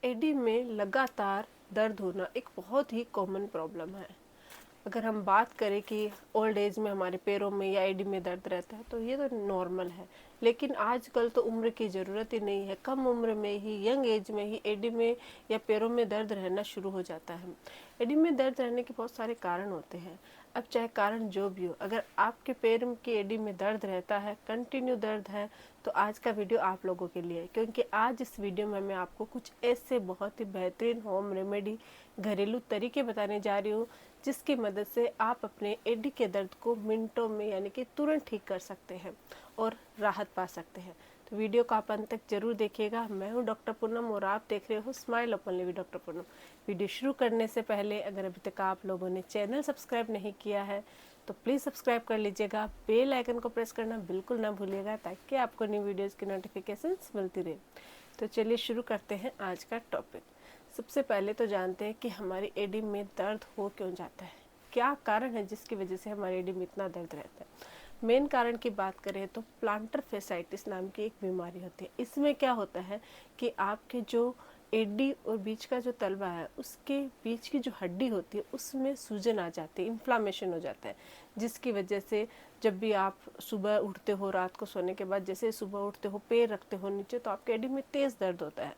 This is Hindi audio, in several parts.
एडी में लगातार दर्द होना एक बहुत ही कॉमन प्रॉब्लम है। अगर हम बात करें कि ओल्ड एज में हमारे पैरों में या एडी में दर्द रहता है तो ये तो नॉर्मल है, लेकिन आजकल तो उम्र की ज़रूरत ही नहीं है। कम उम्र में ही, यंग एज में ही एडी में या पैरों में दर्द रहना शुरू हो जाता है। एडी में दर्द रहने के बहुत सारे कारण होते हैं। अब चाहे कारण जो भी हो, अगर आपके पैर की एडी में दर्द रहता है, कंटिन्यू दर्द है, तो आज का वीडियो आप लोगों के लिए है। क्योंकि आज इस वीडियो में मैं आपको कुछ ऐसे बहुत ही बेहतरीन होम रेमेडी, घरेलू तरीके बताने जा रही हूँ जिसकी मदद से आप अपने एडी के दर्द को मिनटों में यानी कि तुरंत ठीक कर सकते हैं और राहत पा सकते हैं। तो वीडियो को आप अंत तक जरूर देखिएगा। मैं हूँ डॉक्टर पूनम और आप देख रहे हो smile openly with doctor Poonam. Video शुरू करने से पहले अगर अभी तक आप लोगों ने चैनल सब्सक्राइब नहीं किया है तो प्लीज़ सब्सक्राइब कर लीजिएगा। बेल आइकन को प्रेस करना बिल्कुल ना भूलिएगा ताकि आपको न्यू वीडियोज़ की नोटिफिकेशंस मिलती रहे। तो चलिए शुरू करते हैं आज का टॉपिक। सबसे पहले तो जानते हैं कि हमारी एडी में दर्द हो क्यों जाता है, क्या कारण है जिसकी वजह से हमारी एडी में इतना दर्द रहता है। मेन कारण की बात करें तो प्लांटर फेसाइटिस नाम की एक बीमारी होती है। इसमें क्या होता है कि आपके जो एडी और बीच का जो तलवा है उसके बीच की जो हड्डी होती है उसमें सूजन आ जाती है, इन्फ्लामेशन हो जाता है, जिसकी वजह से जब भी आप सुबह उठते हो, रात को सोने के बाद जैसे सुबह उठते हो, पैर रखते हो नीचे तो आपके एडी में तेज़ दर्द होता है।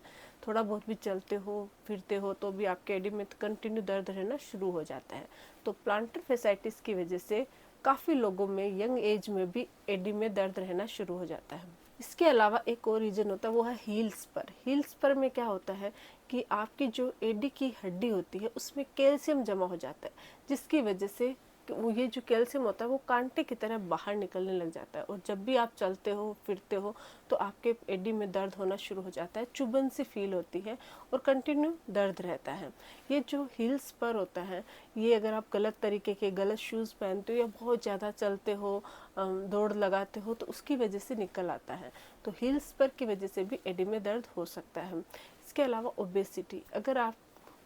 थोड़ा बहुत भी चलते हो फिरते हो तो भी आपके एडी में कंटिन्यू दर्द रहना शुरू हो जाता है। तो प्लांटर फेसाइटिस की वजह से काफ़ी लोगों में यंग एज में भी एडी में दर्द रहना शुरू हो जाता है। इसके अलावा एक और रीज़न होता है, वो है हील्स पर। हील्स पर में क्या होता है कि आपकी जो एडी की हड्डी होती है उसमें कैल्शियम जमा हो जाता है, जिसकी वजह से ये जो कैल्शियम होता है वो कांटे की तरह बाहर निकलने लग जाता है। और जब भी आप चलते हो फिरते हो तो आपके एडी में दर्द होना शुरू हो जाता है, चुभन सी फील होती है और कंटिन्यू दर्द रहता है। ये जो हील्स पर होता है, ये अगर आप गलत तरीके के गलत शूज़ पहनते हो या बहुत ज़्यादा चलते हो, दौड़ लगाते हो तो उसकी वजह से निकल आता है। तो हील्स पर की वजह से भी एडी में दर्द हो सकता है। इसके अलावा ओबेसिटी, अगर आप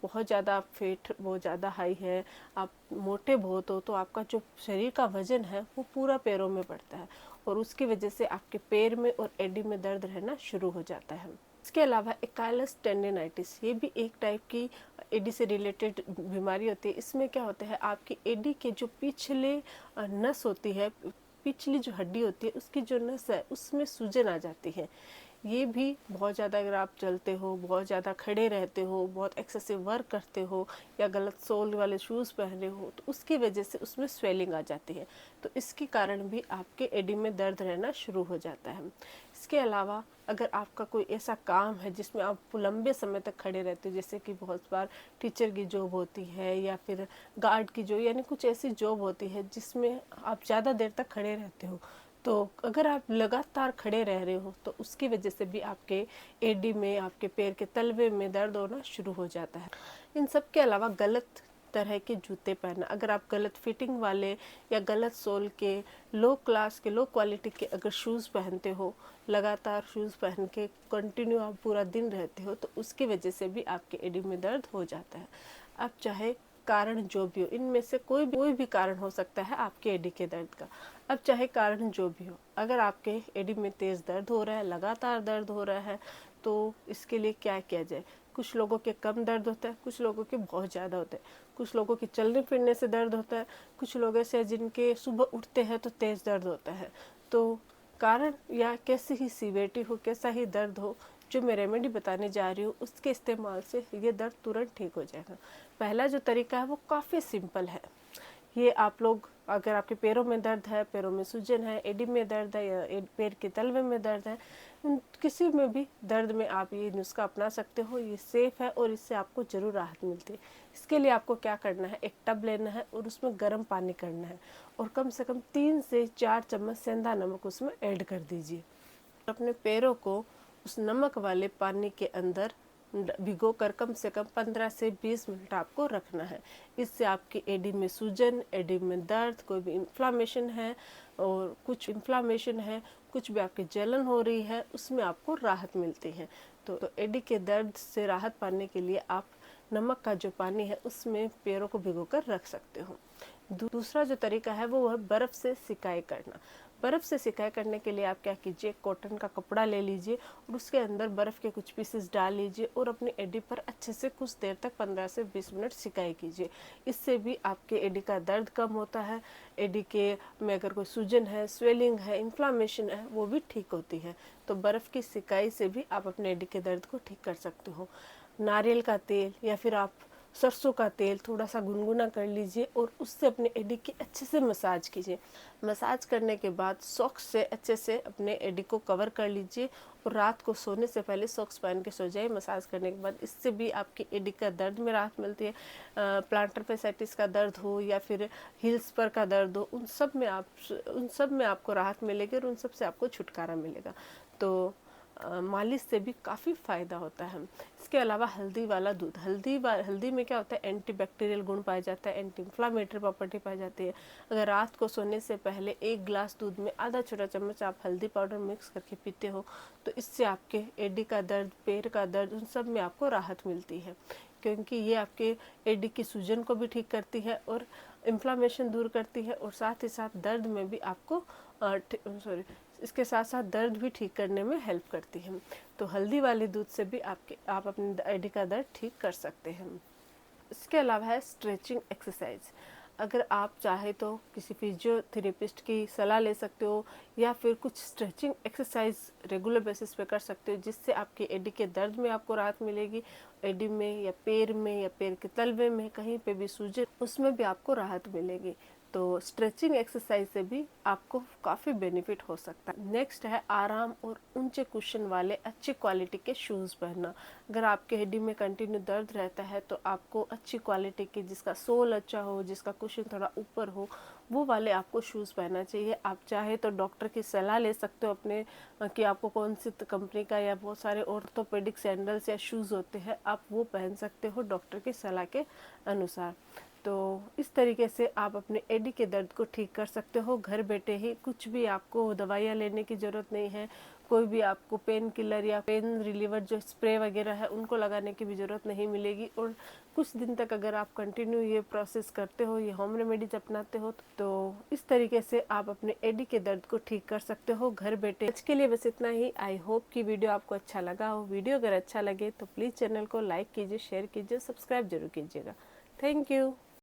बहुत ज़्यादा फेट बहुत ज़्यादा हाई है, आप मोटे बहुत हो तो आपका जो शरीर का वजन है वो पूरा पैरों में पड़ता है और उसकी वजह से आपके पैर में और एडी में दर्द रहना शुरू हो जाता है। इसके अलावा एकाइलस टेंडिनाइटिस, ये भी एक टाइप की एडी से रिलेटेड बीमारी होती है। इसमें क्या होता है, आपकी एडी के जो पिछले नस होती है, पिछली जो हड्डी होती है उसकी जो नस है उसमें सूजन आ जाती है। ये भी बहुत ज़्यादा अगर आप चलते हो, बहुत ज़्यादा खड़े रहते हो, बहुत एक्सेसिव वर्क करते हो या गलत सोल वाले शूज़ पहने हो तो उसकी वजह से उसमें स्वेलिंग आ जाती है। तो इसके कारण भी आपके एडी में दर्द रहना शुरू हो जाता है। इसके अलावा अगर आपका कोई ऐसा काम है जिसमें आप लंबे समय तक खड़े रहते हो, जैसे कि बहुत बार टीचर की जॉब होती है या फिर गार्ड की जॉब, यानी कुछ ऐसी जॉब होती है जिसमें आप ज़्यादा देर तक खड़े रहते हो, तो अगर आप लगातार खड़े रह रहे हो तो उसकी वजह से भी आपके एडी में, आपके पैर के तलवे में दर्द होना शुरू हो जाता है। इन सब के अलावा गलत तरह के जूते पहनना, अगर आप गलत फिटिंग वाले या गलत सोल के, लो क्लास के, लो क्वालिटी के अगर शूज़ पहनते हो, लगातार शूज़ पहन के कंटिन्यू आप पूरा दिन रहते हो तो उसकी वजह से भी आपके एडी में दर्द हो जाता है। अब चाहे कारण जो भी हो, इनमें से कोई भी कारण हो सकता है आपके एडी के दर्द का। अब चाहे कारण जो भी हो, अगर आपके एडी में तेज़ दर्द हो रहा है, लगातार दर्द हो रहा है, तो इसके लिए क्या किया जाए। कुछ लोगों के कम दर्द होता है, कुछ लोगों के बहुत ज़्यादा होता है, कुछ लोगों के चलने फिरने से दर्द होता है, कुछ लोग ऐसे जिनके सुबह उठते हैं तो तेज़ दर्द होता है। तो कारण या कैसी ही सीवियरिटी हो, कैसा ही दर्द हो, जो मैं रेमेडी बताने जा रही हूँ उसके इस्तेमाल से ये दर्द तुरंत ठीक हो जाएगा। पहला जो तरीका है वो काफ़ी सिंपल है। ये आप लोग, अगर आपके पैरों में दर्द है, पैरों में सूजन है, एडी में दर्द है या पैर के तलवे में दर्द है, किसी में भी दर्द में आप ये नुस्खा अपना सकते हो। ये सेफ़ है और इससे आपको ज़रूर राहत मिलती है। इसके लिए आपको क्या करना है, एक टब लेना है और उसमें गर्म पानी करना है और कम से कम 3 से 4 चम्मच सेंधा नमक उसमें ऐड कर दीजिए। अपने पैरों को उस नमक वाले पानी के अंदर भिगो कर कम से कम 15 से 20 मिनट आपको रखना है। इससे आपकी एडी में सूजन, एडी में दर्द, कोई भी इन्फ्लामेशन है और कुछ इन्फ्लामेशन है, कुछ भी आपकी जलन हो रही है, उसमें आपको राहत मिलती है। तो एडी के दर्द से राहत पाने के लिए आप नमक का जो पानी है उसमें पैरों को भिगो कर रख सकते हो। दूसरा जो तरीका है वो है बर्फ़ से सिकाई करना। बर्फ़ से सिकाई करने के लिए आप क्या कीजिए, कॉटन का कपड़ा ले लीजिए और उसके अंदर बर्फ़ के कुछ पीसेस डाल लीजिए और अपनी एडी पर अच्छे से कुछ देर तक 15 से 20 मिनट सिकाई कीजिए। इससे भी आपके एडी का दर्द कम होता है, एडी के में अगर कोई सूजन है, स्वेलिंग है, इन्फ्लामेशन है, वो भी ठीक होती है। तो बर्फ़ की सिकाई से भी आप अपने एडी के दर्द को ठीक कर सकते हो। नारियल का तेल या फिर आप सरसों का तेल थोड़ा सा गुनगुना कर लीजिए और उससे अपने एडी की अच्छे से मसाज कीजिए। मसाज करने के बाद सॉक्स से अच्छे से अपने एडी को कवर कर लीजिए और रात को सोने से पहले सॉक्स पहन के सो जाए मसाज करने के बाद। इससे भी आपकी एडी का दर्द में राहत मिलती है। प्लांटर फेसाइटिस का दर्द हो या फिर हील्स पर का दर्द हो, उन सब में आपको राहत मिलेगी और उन सब से आपको छुटकारा मिलेगा। तो मालिश से भी काफ़ी फ़ायदा होता है। इसके अलावा हल्दी वाला दूध, हल्दी में क्या होता है, एंटीबैक्टीरियल गुण पाया जाता है, एंटी इन्फ्लामेटरी प्रॉपर्टी पाई जाती है। अगर रात को सोने से पहले 1 गिलास दूध में आधा छोटा चम्मच आप हल्दी पाउडर मिक्स करके पीते हो तो इससे आपके एडी का दर्द, पैर का दर्द, उन सब में आपको राहत मिलती है, क्योंकि ये आपके एडी की सूजन को भी ठीक करती है और इन्फ्लामेशन दूर करती है और साथ ही साथ दर्द में भी आपको इसके साथ साथ दर्द भी ठीक करने में हेल्प करती है। तो हल्दी वाले दूध से भी आप अपने एडी का दर्द ठीक कर सकते हैं। इसके अलावा है स्ट्रेचिंग एक्सरसाइज। अगर आप चाहे तो किसी फिजियोथेरेपिस्ट की सलाह ले सकते हो या फिर कुछ स्ट्रेचिंग एक्सरसाइज रेगुलर बेसिस पे कर सकते हो, जिससे आपके एडी के दर्द में आपको राहत मिलेगी। एडी में या पैर के तलवे में कहीं पे भी सूजन, उसमें भी आपको राहत मिलेगी। तो स्ट्रेचिंग एक्सरसाइज से भी आपको काफ़ी बेनिफिट हो सकता है। नेक्स्ट है आराम और ऊंचे कुशन वाले अच्छी क्वालिटी के शूज़ पहनना। अगर आपके एडी में कंटिन्यू दर्द रहता है तो आपको अच्छी क्वालिटी के, जिसका सोल अच्छा हो, जिसका कुशन थोड़ा ऊपर हो, वो वाले आपको शूज़ पहनना चाहिए। आप चाहे तो डॉक्टर की सलाह ले सकते हो अपने कि आपको कौन सी कंपनी का, या बहुत सारे ऑर्थोपेडिक सैंडल्स या शूज़ होते हैं, आप वो पहन सकते हो डॉक्टर की सलाह के अनुसार। तो इस तरीके से आप अपने एडी के दर्द को ठीक कर सकते हो घर बैठे ही। कुछ भी आपको दवाइयाँ लेने की ज़रूरत नहीं है, कोई भी आपको पेन किलर या पेन रिलीवर जो स्प्रे वगैरह है उनको लगाने की भी ज़रूरत नहीं मिलेगी। और कुछ दिन तक अगर आप कंटिन्यू ये प्रोसेस करते हो, ये होम रेमेडीज अपनाते हो, तो इस तरीके से आप अपने एडी के दर्द को ठीक कर सकते हो घर बैठे। आज के लिए बस इतना ही। आई होप कि वीडियो आपको अच्छा लगा हो। वीडियो अगर अच्छा लगे तो प्लीज़ चैनल को लाइक कीजिए, शेयर कीजिए, सब्सक्राइब जरूर कीजिएगा। Thank you.